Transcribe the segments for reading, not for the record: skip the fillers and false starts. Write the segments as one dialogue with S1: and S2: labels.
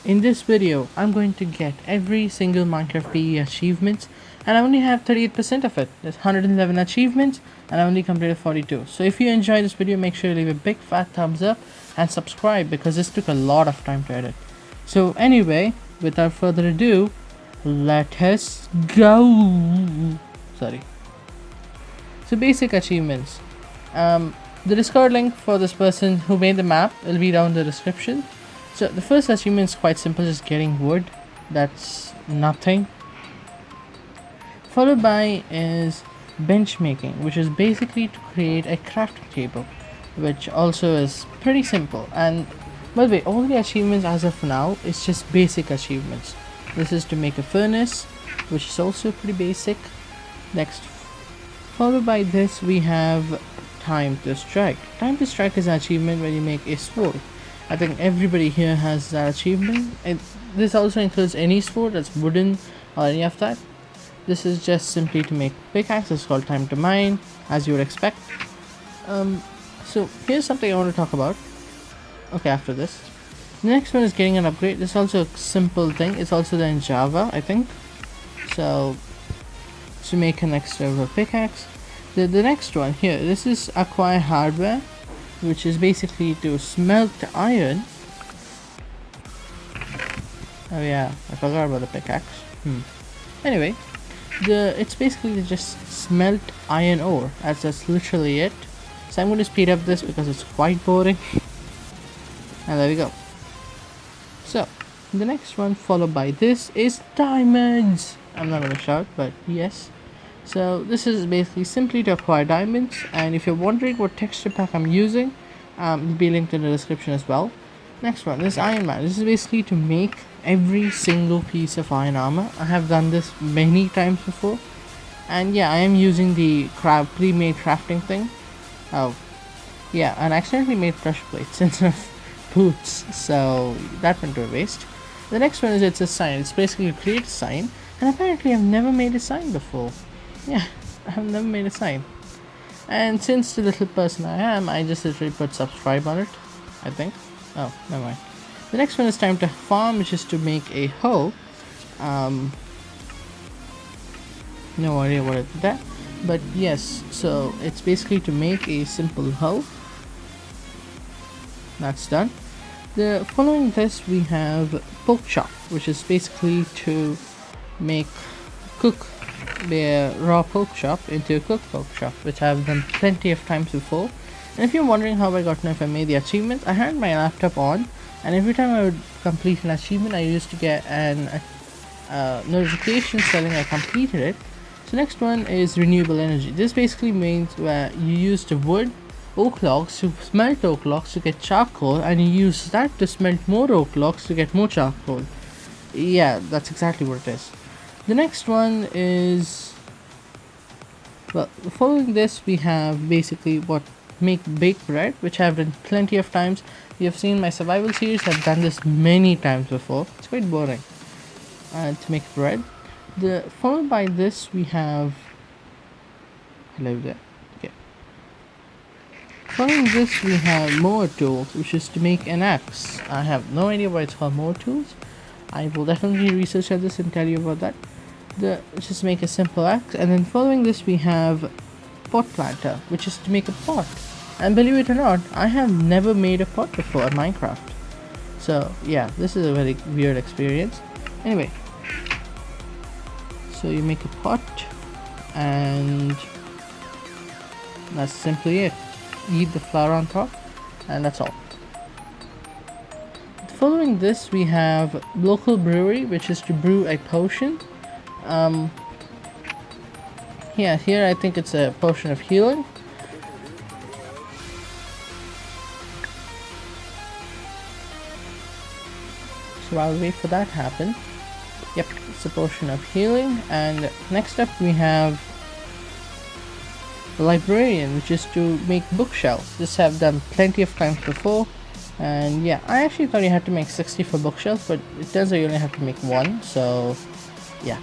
S1: In this video, I'm going to get every single Minecraft PE achievement, and I only have 38% of it. There's 111 achievements and I only completed 42. So if you enjoyed this video, make sure to leave a big fat thumbs up and subscribe because this took a lot of time to edit. So anyway, without further ado, let us go. Sorry. So basic achievements. The Discord link for this person who made the map will be down in the description. So the first achievement is quite simple, just getting wood. That's nothing. Followed by is bench making, which is basically to create a crafting table, which also is pretty simple. And by the way, all the achievements as of now is just basic achievements. This is to make a furnace, which is also pretty basic. Next, followed by this we have time to strike. Time to strike is an achievement when you make a sword. I think everybody here has that achievement. This also includes any sword that's wooden or any of that. This is just simply to make pickaxe. It's called time to mine, as you would expect. So here's something I want to talk about. Okay, after this. The next one is getting an upgrade. This is also a simple thing. It's also there in Java, I think. So to make an extra pickaxe. The next one here, this is acquire hardware, which is basically to smelt iron. Oh yeah, I forgot about the pickaxe. Anyway, it's basically to just smelt iron ore. That's literally it. So I'm going to speed up this because it's quite boring. And there we go. So the next one followed by this is diamonds. I'm not going to shout, but yes. So this is basically simply to acquire diamonds, and if you're wondering what texture pack I'm using, it'll be linked in the description as well. Next one, this Iron Man. This is basically to make every single piece of iron armor. I have done this many times before, and yeah, I am using the pre-made crafting thing. Oh yeah, and I accidentally made pressure plates instead of boots, so that went to a waste. The next one is it's a sign. It's basically to create a sign, and apparently I've never made a sign before. Yeah, I've never made a sign. And since the little person I am, I just literally put subscribe on it, I think. Oh, never mind. The next one is time to farm, which is to make a hoe. No idea what it's that. But yes, so it's basically to make a simple hoe. That's done. Following this we have pork chop, which is basically to cook the raw pork chop into a cooked pork chop, which I've done plenty of times before. And if you're wondering how I got to know if I made the achievement, I had my laptop on, and every time I would complete an achievement I used to get an notification telling I completed it. So next one is renewable energy. This basically means where you use the wood, oak logs to smelt oak logs to get charcoal, and you use that to smelt more oak logs to get more charcoal. Yeah, that's exactly what it is. The next one is, well, following this we have basically make baked bread, which I've done plenty of times. You have seen my survival series. I've done this many times before. It's quite boring to make bread. Followed by this we have, hello there. Okay. Following this we have more tools, which is to make an axe. I have no idea why it's called more tools. I will definitely research at this and tell you about that. Just make a simple axe, and then following this we have pot planter, which is to make a pot. And believe it or not, I have never made a pot before in Minecraft. So yeah, this is a very weird experience. Anyway, so you make a pot, and that's simply it. Eat the flour on top, and that's all. Following this we have local brewery, which is to brew a potion. Yeah, here I think it's a potion of healing. So I'll wait for that to happen. Yep, it's a potion of healing. And next up we have the librarian, which is to make bookshelves. This I've done plenty of times before. And yeah, I actually thought you had to make 60 for bookshelves, but it turns out you only have to make one, so yeah.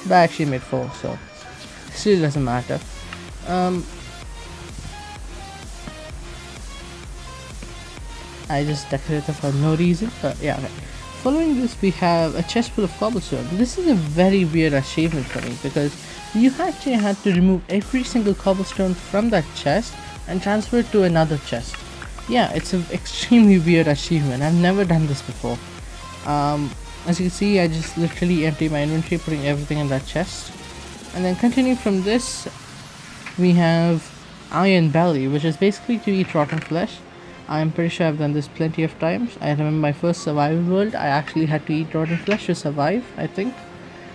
S1: But I actually made 4, so it still doesn't matter. I just decorated them for no reason, but yeah, okay. Following this, we have a chest full of cobblestone. This is a very weird achievement for me because you actually had to remove every single cobblestone from that chest and transfer it to another chest. Yeah, it's an extremely weird achievement. I've never done this before. As you can see, I just literally empty my inventory, putting everything in that chest. And then continuing from this, we have Iron Belly, which is basically to eat rotten flesh. I'm pretty sure I've done this plenty of times. I remember my first survival world, I actually had to eat rotten flesh to survive, I think.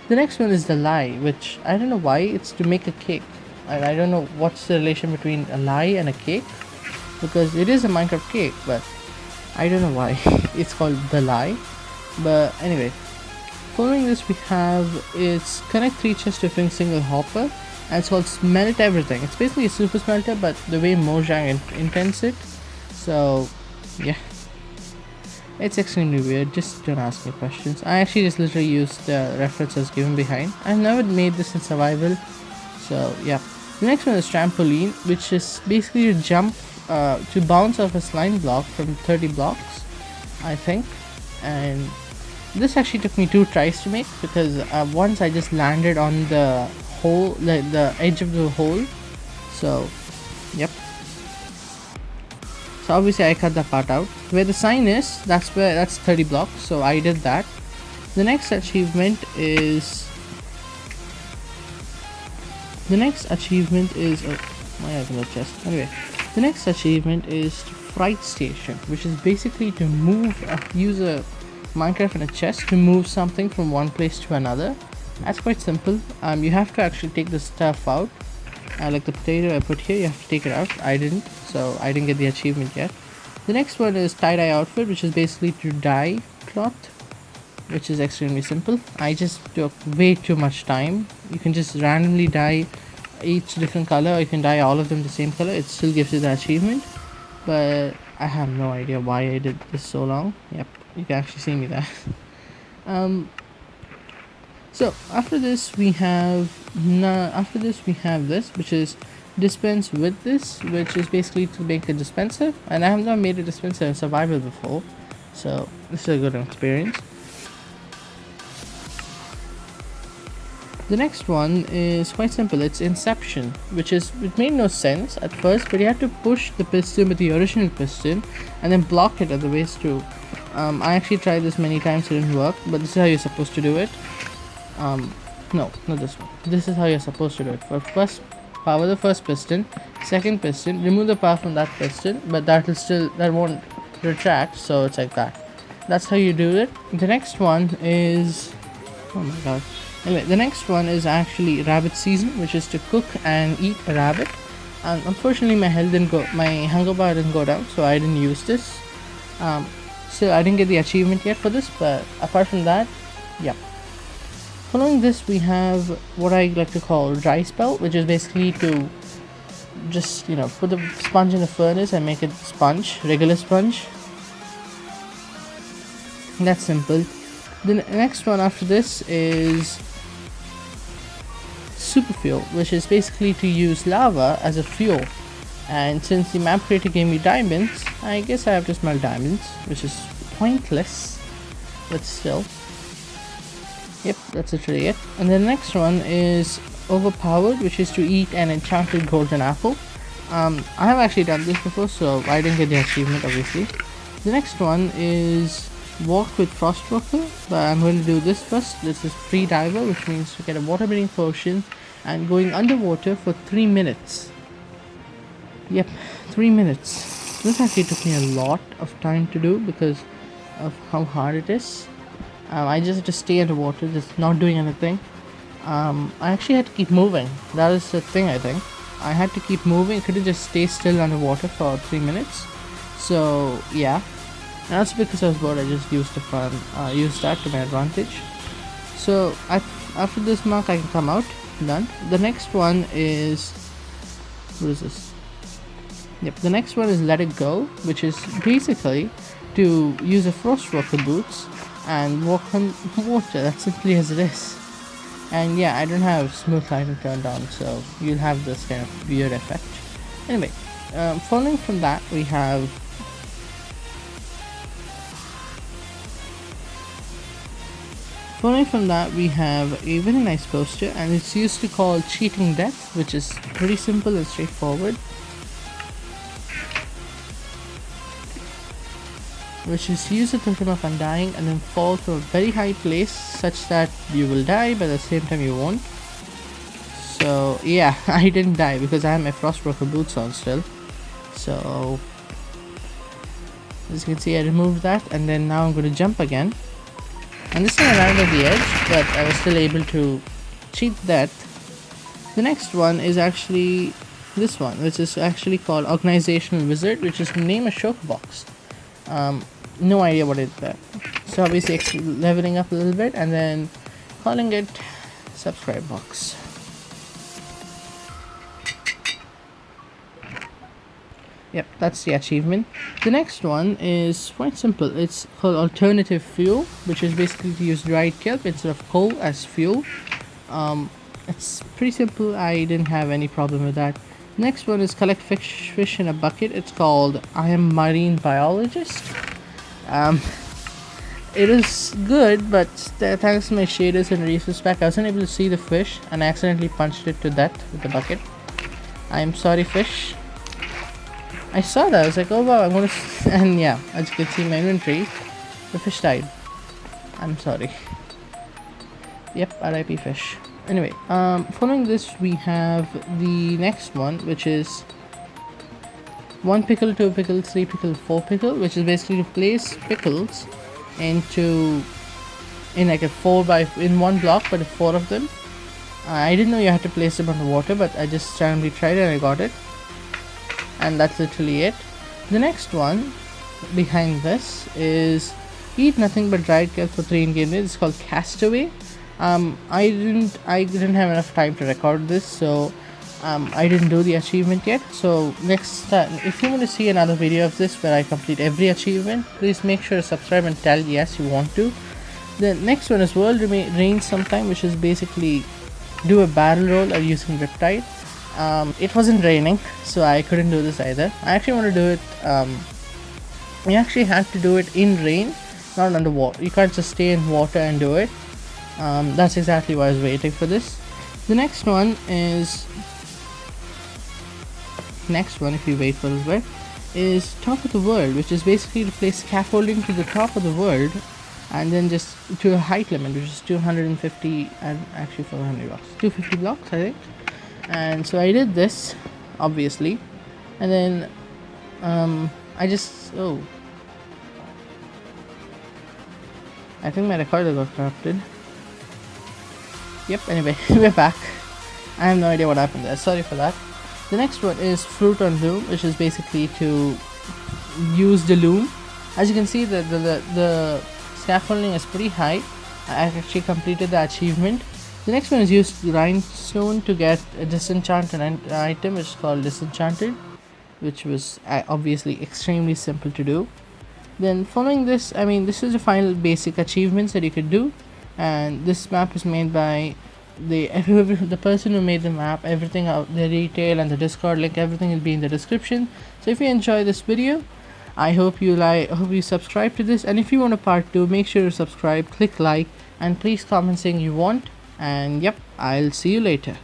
S1: The next one is the lie, which I don't know why, it's to make a cake. And I don't know what's the relation between a lie and a cake, because it is a Minecraft cake, but I don't know why it's called the lie. But anyway, following this we have is connect 3 chests to a single hopper, and it's called smelt everything. It's basically a super smelter, but the way Mojang intends it. So yeah, it's extremely weird. Just don't ask me questions. I actually just literally used the references given behind. I've never made this in survival, so yeah. The next one is trampoline, which is basically to jump, to bounce off a slime block from 30 blocks, I think. And this actually took me 2 tries to make, because once I just landed on the hole, the edge of the hole. So yep. So obviously I cut that part out. Where the sign is, that's 30 blocks, so I did that. The next achievement is oh, my other chest. Anyway, the next achievement is Fright Station, which is basically to use a Minecraft and a chest to move something from one place to another. That's quite simple. You have to actually take the stuff out. Like the potato I put here, you have to take it out. I didn't, so I didn't get the achievement yet. The next one is tie-dye outfit, which is basically to dye cloth, which is extremely simple. I just took way too much time. You can just randomly dye each different color, or you can dye all of them the same color. It still gives you the achievement, but I have no idea why I did this so long. Yep, you can actually see me there. So after this we have this, which is dispense with this, which is basically to make a dispenser, and I have not made a dispenser in survival before, so this is a good experience. The next one is quite simple. It's Inception, it made no sense at first, but you have to push the piston with the original piston and then block it at the waist too. I actually tried this many times, it didn't work, but this is how you're supposed to do it. No, not this one. This is how you're supposed to do it. First, power the first piston, second piston, remove the power from that piston, but that won't retract, so it's like that. That's how you do it. The next one is, oh my god. Anyway, the next one is actually rabbit season, which is to cook and eat a rabbit. And unfortunately, my hunger bar didn't go down, so I didn't use this. So I didn't get the achievement yet for this, but apart from that, yeah. Following this, we have what I like to call dry spell, which is basically to just, put the sponge in the furnace and make it regular sponge. That's simple. The next one after this is super fuel, which is basically to use lava as a fuel. And since the map creator gave me diamonds, I guess I have to smelt diamonds, which is pointless, but still. Yep, that's literally it. And the next one is overpowered, which is to eat an enchanted golden apple. I have actually done this before, so I didn't get the achievement, obviously. The next one is walk with Frostwalker, but I'm going to do this first. This is free diver, which means to get a water breathing potion and going underwater for 3 minutes. Yep, 3 minutes. This actually took me a lot of time to do because of how hard it is. I just had to stay underwater, just not doing anything. I actually had to keep moving. That is the thing, I think. I had to keep moving. I couldn't just stay still underwater for 3 minutes. So yeah, and that's because I was bored. I just used that to my advantage. So after this mark, I can come out. Done. The next one is, what is this? Yep, the next one is Let It Go, which is basically to use a Frostwalker boots and walk on water. That's simply as it is. And yeah, I don't have smooth lighting turned on, so you'll have this kind of weird effect. Anyway, following from that, we have Following from that, we have a very nice poster, and it's used to call Cheating Death, which is pretty simple and straightforward. Which is use a totem of undying and then fall from a very high place such that you will die, but at the same time you won't. So yeah, I didn't die because I have my Frostbroker boots on still. So as you can see, I removed that, and then now I'm going to jump again. And this time I landed at the edge, but I was still able to cheat that. The next one is actually this one, which is actually called Organizational Wizard, which is name a Shulker box. No idea what it's that. So obviously leveling up a little bit and then calling it Subscribe Box. Yep, that's the achievement. The next one is quite simple. It's called Alternative Fuel, which is basically to use dried kelp instead of coal as fuel. It's pretty simple. I didn't have any problem with that. Next one is collect fish in a bucket. It's called I Am Marine Biologist. It is good, but thanks to my shaders and resource pack, I wasn't able to see the fish and I accidentally punched it to death with the bucket. I'm sorry, fish. I saw that, I was like, oh wow, I'm gonna and yeah, as you can see in my inventory, the fish died. I'm sorry. Yep, RIP fish. Anyway, following this we have the next one, which is 1 pickle, 2 pickle, 3 pickle, 4 pickle, which is basically to place pickles in like a in one block, but 4 of them. I didn't know you had to place them underwater, but I just randomly tried it and I got it. And that's literally it. The next one behind this is eat nothing but dried kelp for 3 in-game days. It's called Castaway. I didn't have enough time to record this, so I didn't do the achievement yet. So next time, if you want to see another video of this where I complete every achievement, please make sure to subscribe and tell yes you want to. The next one is World Rains Sometime, which is basically do a barrel roll or using Riptide. It wasn't raining, so I couldn't do this either. I actually want to do it, you actually have to do it in rain, not underwater. You can't just stay in water and do it. That's exactly why I was waiting for this. The next one, if you wait for a bit, is Top of the World, which is basically to place scaffolding to the top of the world and then just to a height limit, which is 250 and actually 400 blocks, 250 blocks I think. And so I did this, obviously, and then I think my recorder got corrupted. Yep, anyway, we're back. I have no idea what happened there, sorry for that. The next one is Fruit on Loom, which is basically to use the loom. As you can see, the scaffolding is pretty high. I actually completed the achievement. The next one is use Rhinestone to get a disenchanted item, which is called Disenchanted, which was obviously extremely simple to do. Then following this, this is the final basic achievements that you could do, and this map is made by the person who made the map. Everything, the retail and the Discord link, everything will be in the description. So if you enjoy this video, I hope you subscribe to this, and if you want a part 2, make sure to subscribe, click like, and please comment saying you want. And yep, I'll see you later.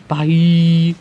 S1: Bye.